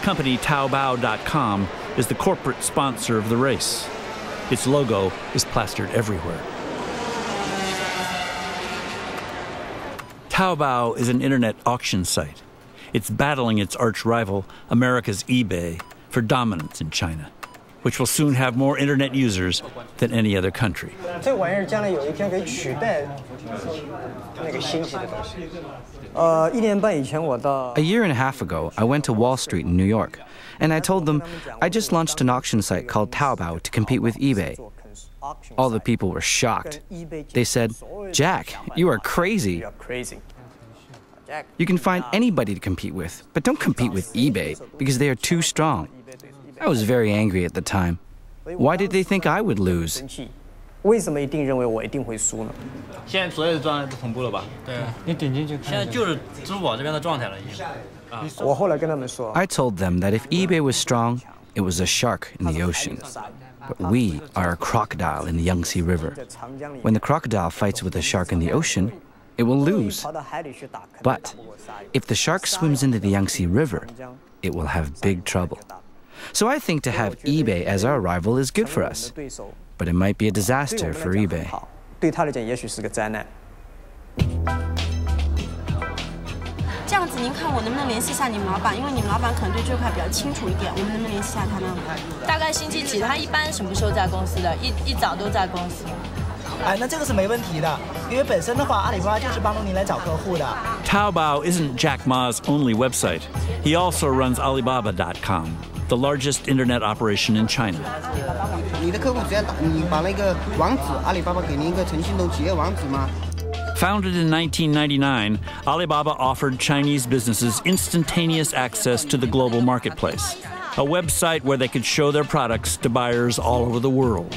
company Taobao.com is the corporate sponsor of the race. Its logo is plastered everywhere. Taobao is an internet auction site. It's battling its arch-rival, America's eBay, for dominance in China, which will soon have more internet users than any other country. A year and a half ago, I went to Wall Street in New York, and I told them I just launched an auction site called Taobao to compete with eBay. All the people were shocked. They said, "Jack, you are crazy. You can find anybody to compete with, but don't compete with eBay because they are too strong." I was very angry at the time. Why did they think I would lose? I told them that if eBay was strong, it was a shark in the ocean. But we are a crocodile in the Yangtze River. When the crocodile fights with a shark in the ocean, it will lose. But if the shark swims into the Yangtze River, it will have big trouble. So I think to have eBay as our rival is good for us. But it might be a disaster for eBay. 这样子，您看我能不能联系一下你们老板？因为你们老板可能对这块比较清楚一点，我们能不能联系一下他呢？大概星期几？他一般什么时候在公司的？一早都在公司。哎，那这个是没问题的，因为本身的话，阿里巴巴就是帮助您来找客户的。Taobao isn't Jack Ma's only website. He also runs Alibaba.com, the largest internet operation in China. 你的客户只要你把那个网址，阿里巴巴给您一个诚信度企业网址吗？ Founded in 1999, Alibaba offered Chinese businesses instantaneous access to the global marketplace, a website where they could show their products to buyers all over the world.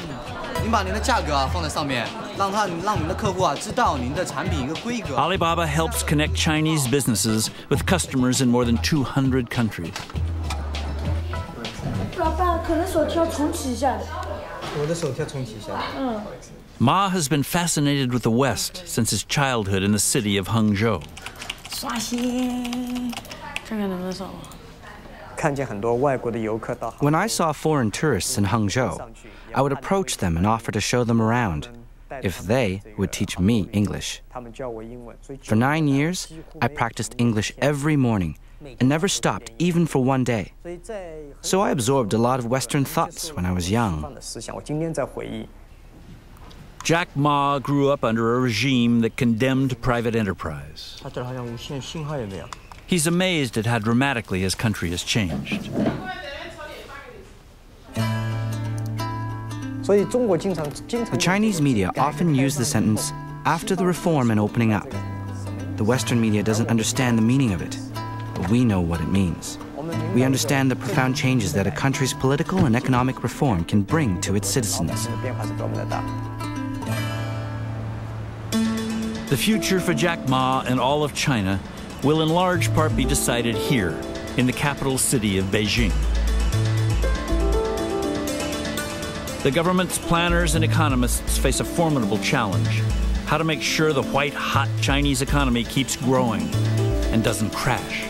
您把您的价格放在上面，让您的客户知道您的产品一个规格。Alibaba helps connect Chinese businesses with customers in more than 200 countries. 老爸，可能手机要重启一下。我的手机要重启一下。Ma has been fascinated with the West since his childhood in the city of Hangzhou. 刷新，这个能不能扫？ When I saw foreign tourists in Hangzhou, I would approach them and offer to show them around, if they would teach me English. For 9 years, I practiced English every morning and never stopped even for one day. So I absorbed a lot of Western thoughts when I was young. Jack Ma grew up under a regime that condemned private enterprise. He's amazed at how dramatically his country has changed. The Chinese media often use the sentence, "after the reform and opening up." The Western media doesn't understand the meaning of it, but we know what it means. We understand the profound changes that a country's political and economic reform can bring to its citizens. The future for Jack Ma and all of China will in large part be decided here, in the capital city of Beijing. The government's planners and economists face a formidable challenge: how to make sure the white-hot Chinese economy keeps growing and doesn't crash.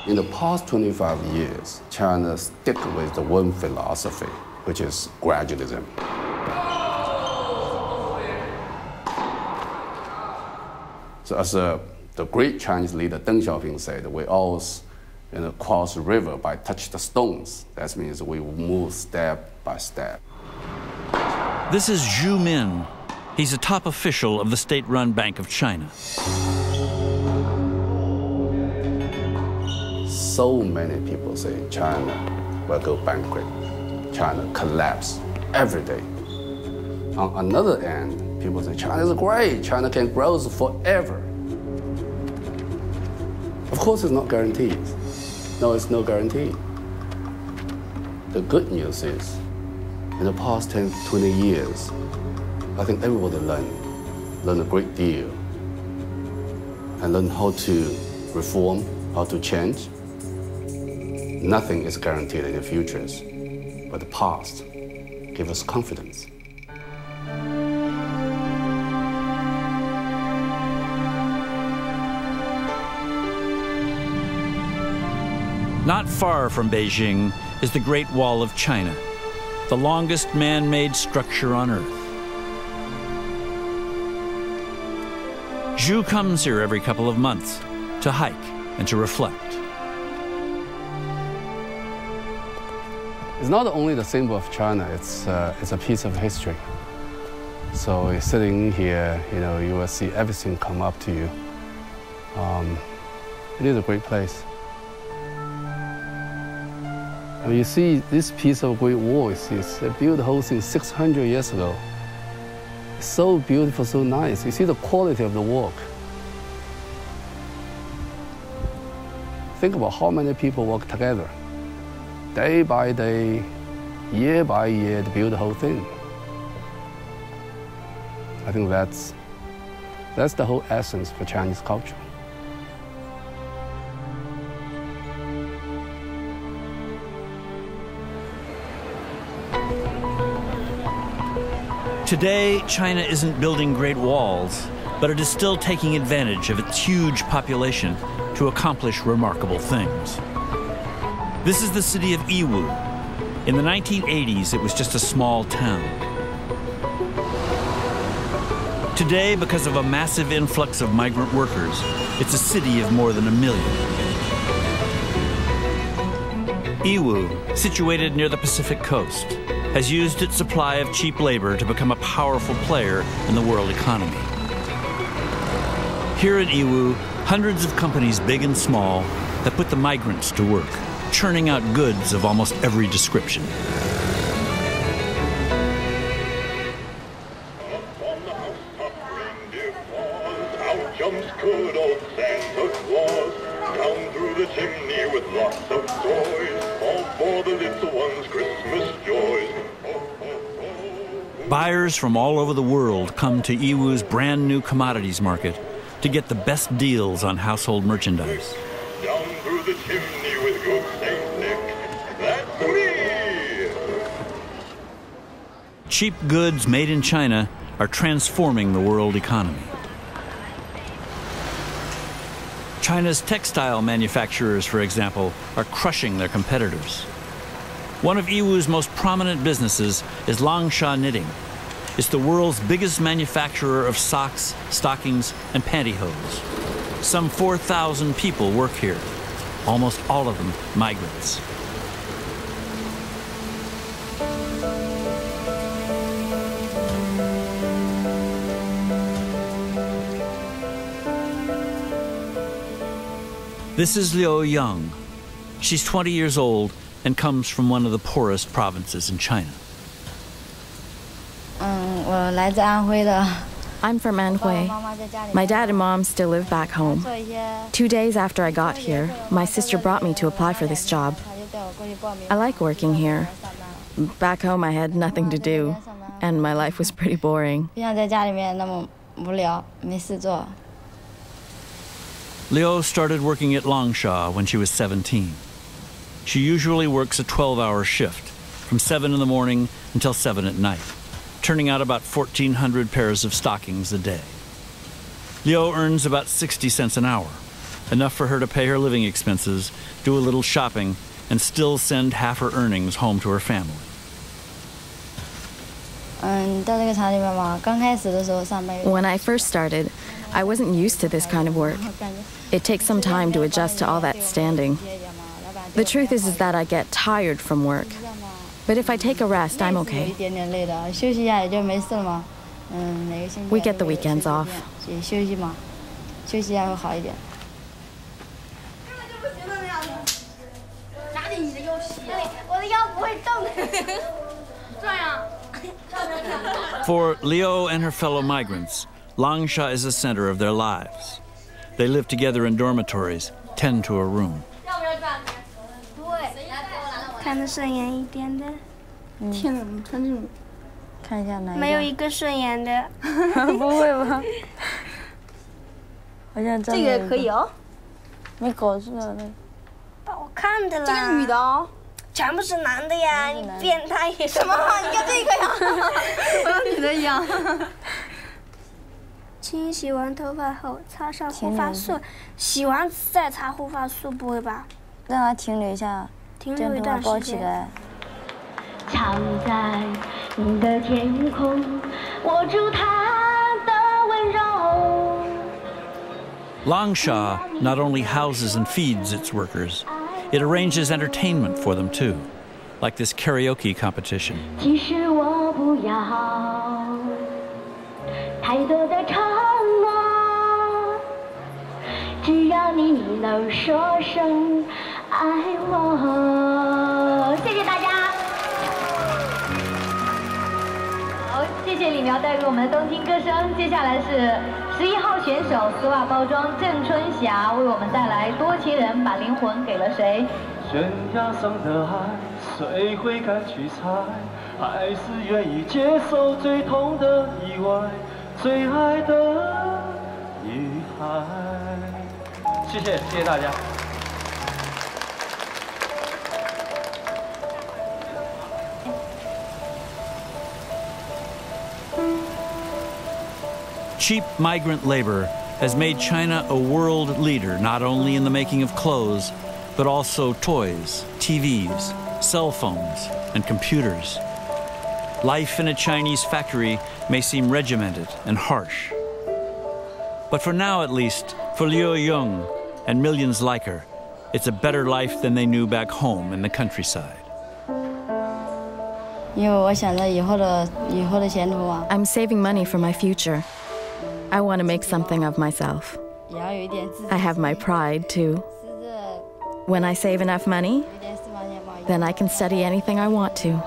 In the past 25 years, China stick with the one philosophy, which is gradualism. So as the great Chinese leader Deng Xiaoping said, we always cross the river by touch the stones. That means we move step by step. This is Zhu Min. He's a top official of the state-run Bank of China. So many people say China will go bankrupt. China collapse every day. On another end, people say China is great. China can grow forever. Of course, it's not guaranteed. No, it's no guarantee. The good news is, in the past 10, 20 years, I think everybody learned a great deal and learned how to reform, how to change. Nothing is guaranteed in the futures, but the past gives us confidence. Not far from Beijing is the Great Wall of China, the longest man-made structure on Earth. Zhu comes here every couple of months to hike and to reflect. It's not only the symbol of China, it's a piece of history. So you're sitting here, you will see everything come up to you. It is a great place. I mean, you see this piece of Great Wall, it's built the whole thing 600 years ago. It's so beautiful, so nice. You see the quality of the work. Think about how many people work together, day by day, year by year, to build the whole thing. I think that's the whole essence for Chinese culture. Today, China isn't building great walls, but it is still taking advantage of its huge population to accomplish remarkable things. This is the city of Yiwu. In the 1980s, it was just a small town. Today, because of a massive influx of migrant workers, it's a city of more than 1 million. Yiwu, situated near the Pacific coast, has used its supply of cheap labor to become a powerful player in the world economy. Here in Yiwu, hundreds of companies, big and small, have put the migrants to work, churning out goods of almost every description. Buyers from all over the world come to Yiwu's brand new commodities market to get the best deals on household merchandise. Down through the chimney with good Saint Nick. That's me! Cheap goods made in China are transforming the world economy. China's textile manufacturers, for example, are crushing their competitors. One of Yiwu's most prominent businesses is Langsha Knitting. It's the world's biggest manufacturer of socks, stockings, and pantyhose. Some 4,000 people work here, almost all of them migrants. This is Liu Yang. She's 20 years old and comes from one of the poorest provinces in China. I'm from Anhui. My dad and mom still live back home. 2 days after I got here, my sister brought me to apply for this job. I like working here. Back home I had nothing to do, and my life was pretty boring. Liu started working at Langsha when she was 17. She usually works a 12-hour shift, from 7 in the morning until 7 at night, turning out about 1,400 pairs of stockings a day. Liu earns about 60 cents an hour, enough for her to pay her living expenses, do a little shopping, and still send half her earnings home to her family. When I first started, I wasn't used to this kind of work. It takes some time to adjust to all that standing. The truth is that I get tired from work. But if I take a rest, I'm okay. We get the weekends off. For Liu and her fellow migrants, Langsha is the center of their lives. They live together in dormitories, 10 to a room. 看得顺眼一点的。天哪，怎么穿这种？看一下哪一个？没有一个顺眼的。不会吧？好像真的。这个可以哦。没搞错了。好看的啦。这个女的哦。全部是男的呀！你变态什么？你看这个呀！我要女的一样。清洗完头发后，擦上护发素。洗完再擦护发素，不会吧？让它停留一下，这样把它包起来。藏在你的天空，握住它的温柔。 Langsha not only houses and feeds its workers, it arranges entertainment for them too, like this karaoke competition. 其实我不要太多的承诺，只要你能说声爱我。谢谢大家。好，谢谢李苗带给我们的动听歌声。接下来是11号选手丝袜包装郑春霞为我们带来《多情人把灵魂给了谁》。悬崖上的爱，谁会敢去猜？还是愿意接受最痛的意外，最爱的女孩。谢谢，谢谢大家。 Cheap migrant labor has made China a world leader not only in the making of clothes, but also toys, TVs, cell phones, and computers. Life in a Chinese factory may seem regimented and harsh. But for now, at least, for Liu Yong and millions like her, it's a better life than they knew back home in the countryside. I'm saving money for my future. I want to make something of myself. I have my pride, too. When I save enough money, then I can study anything I want to.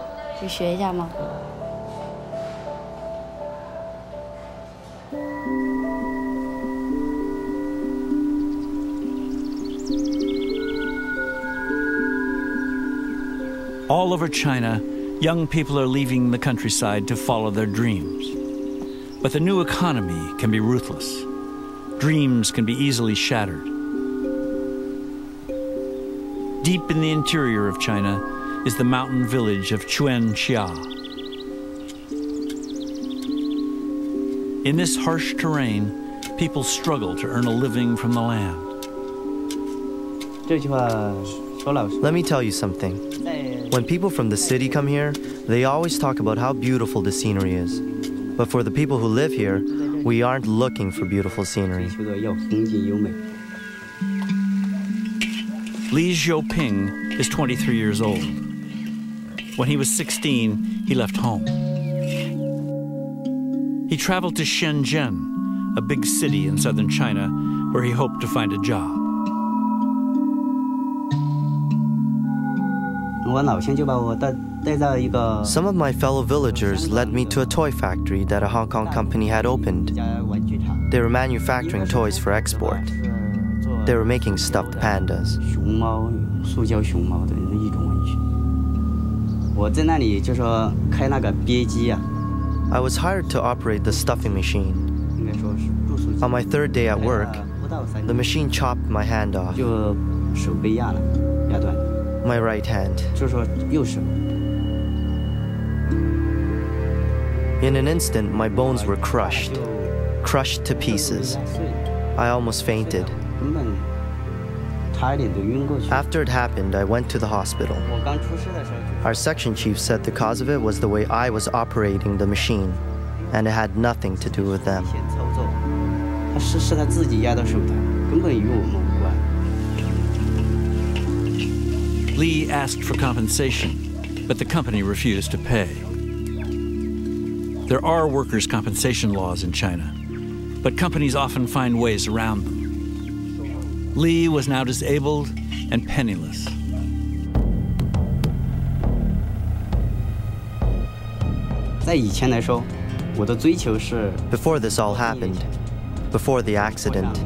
All over China, young people are leaving the countryside to follow their dreams. But the new economy can be ruthless. Dreams can be easily shattered. Deep in the interior of China is the mountain village of Chuanxia. In this harsh terrain, people struggle to earn a living from the land. Let me tell you something. When people from the city come here, they always talk about how beautiful the scenery is. But for the people who live here, we aren't looking for beautiful scenery. Li Xiaoping is 23 years old. When he was 16, he left home. He traveled to Shenzhen, a big city in southern China, where he hoped to find a job. Some of my fellow villagers led me to a toy factory that a Hong Kong company had opened. They were manufacturing toys for export. They were making stuffed pandas. I was hired to operate the stuffing machine. On my third day at work, the machine chopped my hand off. My right hand. In an instant, my bones were crushed to pieces. I almost fainted. After it happened, I went to the hospital. Our section chief said the cause of it was the way I was operating the machine, and it had nothing to do with them. Li asked for compensation, but the company refused to pay. There are workers' compensation laws in China, but companies often find ways around them. Li was now disabled and penniless. Before this all happened, before the accident,